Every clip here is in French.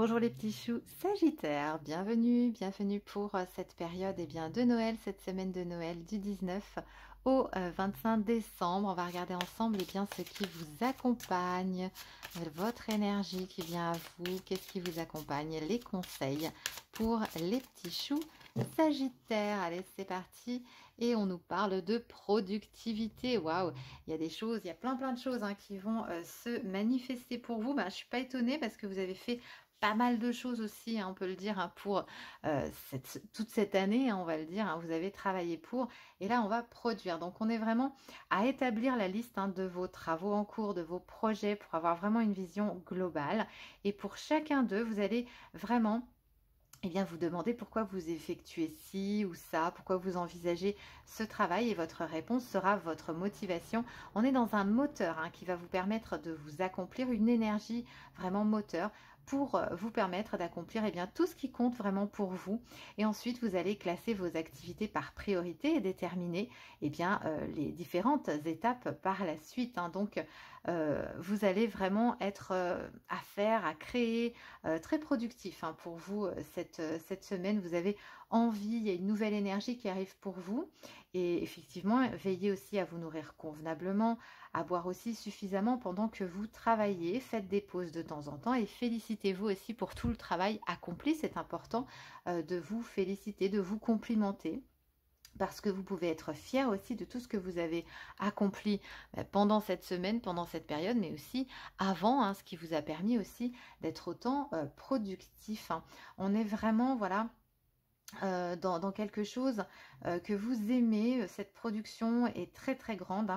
Bonjour les petits choux Sagittaire, bienvenue pour cette période de Noël, cette semaine de Noël du 19 au 25 décembre. On va regarder ensemble ce qui vous accompagne, votre énergie qui vient à vous, qu'est-ce qui vous accompagne, les conseils pour les petits choux Sagittaire. Allez, c'est parti et on nous parle de productivité. Waouh, il y a des choses, il y a plein de choses qui vont se manifester pour vous. Je ne suis pas étonnée parce que vous avez fait pas mal de choses aussi, on peut le dire, pour toute cette année, on va le dire, vous avez travaillé pour, et là on va produire. Donc on est vraiment à établir la liste de vos travaux en cours, de vos projets, pour avoir vraiment une vision globale. Et pour chacun d'eux, vous allez vraiment vous demandez pourquoi vous effectuez ci ou ça, pourquoi vous envisagez ce travail, et votre réponse sera votre motivation. On est dans un moteur qui va vous permettre de vous accomplir, une énergie vraiment moteur pour vous permettre d'accomplir tout ce qui compte vraiment pour vous. Et ensuite, vous allez classer vos activités par priorité et déterminer les différentes étapes par la suite. Donc, vous allez vraiment être à faire, à créer, très productif pour vous cette semaine. Vous avez envie, il y a une nouvelle énergie qui arrive pour vous, et effectivement veillez aussi à vous nourrir convenablement, à boire aussi suffisamment pendant que vous travaillez. Faites des pauses de temps en temps et félicitez-vous aussi pour tout le travail accompli. C'est important de vous féliciter, de vous complimenter, parce que vous pouvez être fier aussi de tout ce que vous avez accompli pendant cette semaine, pendant cette période, mais aussi avant, ce qui vous a permis aussi d'être autant productif. On est vraiment, voilà, dans quelque chose que vous aimez. Cette production est très grande,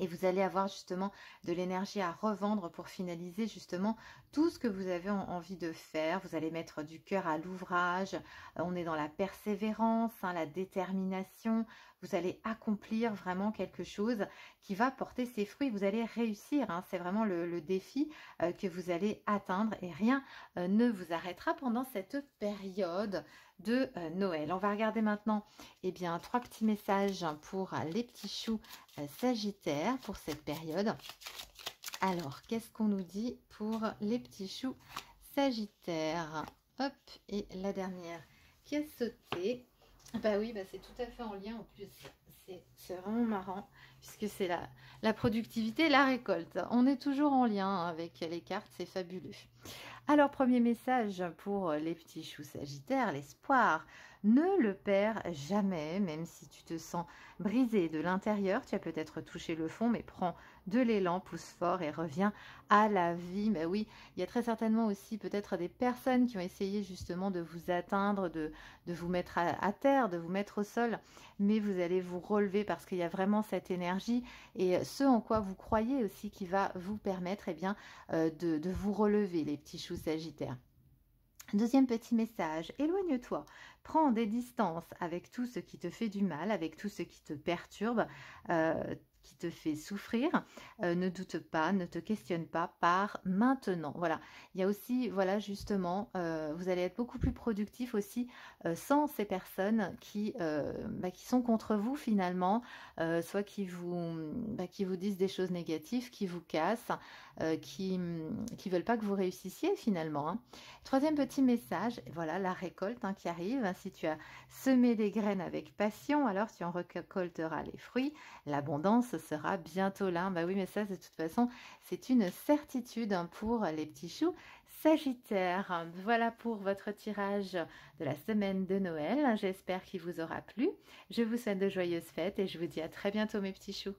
et vous allez avoir justement de l'énergie à revendre pour finaliser justement tout ce que vous avez envie de faire. Vous allez mettre du cœur à l'ouvrage. On est dans la persévérance, la détermination. Vous allez accomplir vraiment quelque chose qui va porter ses fruits. Vous allez réussir. C'est vraiment le défi que vous allez atteindre, et rien ne vous arrêtera pendant cette période de Noël. On va regarder maintenant trois petits messages pour les petits choux Sagittaire pour cette période. Alors, qu'est-ce qu'on nous dit pour les petits choux Sagittaire? Hop, et la dernière qui a sauté. Oui, c'est tout à fait en lien en plus. C'est vraiment marrant, puisque c'est la productivité, la récolte. On est toujours en lien avec les cartes, c'est fabuleux. Alors, premier message pour les petits choux Sagittaire, l'espoir. Ne le perds jamais, même si tu te sens brisé de l'intérieur. Tu as peut-être touché le fond, mais prends de l'élan, pousse fort et reviens à la vie. Oui, il y a très certainement aussi peut-être des personnes qui ont essayé justement de vous atteindre, de vous mettre à terre, de vous mettre au sol, mais vous allez vous relever parce qu'il y a vraiment cette énergie et ce en quoi vous croyez aussi qui va vous permettre de vous relever, les petits choux Sagittaires. Deuxième petit message, éloigne-toi, prends des distances avec tout ce qui te fait du mal, avec tout ce qui te perturbe, qui te fait souffrir. Ne doute pas, ne te questionne pas, pars maintenant. Voilà, il y a aussi, voilà, justement, vous allez être beaucoup plus productif aussi sans ces personnes qui sont contre vous finalement, soit qui vous disent des choses négatives, qui vous cassent, qui veulent pas que vous réussissiez finalement. Troisième petit message, voilà la récolte qui arrive. Si tu as semé des graines avec passion, alors tu en récolteras les fruits. L'abondance sera bientôt là. Oui, mais ça, de toute façon, c'est une certitude pour les petits choux Sagittaire. Voilà pour votre tirage de la semaine de Noël. J'espère qu'il vous aura plu. Je vous souhaite de joyeuses fêtes et je vous dis à très bientôt, mes petits choux.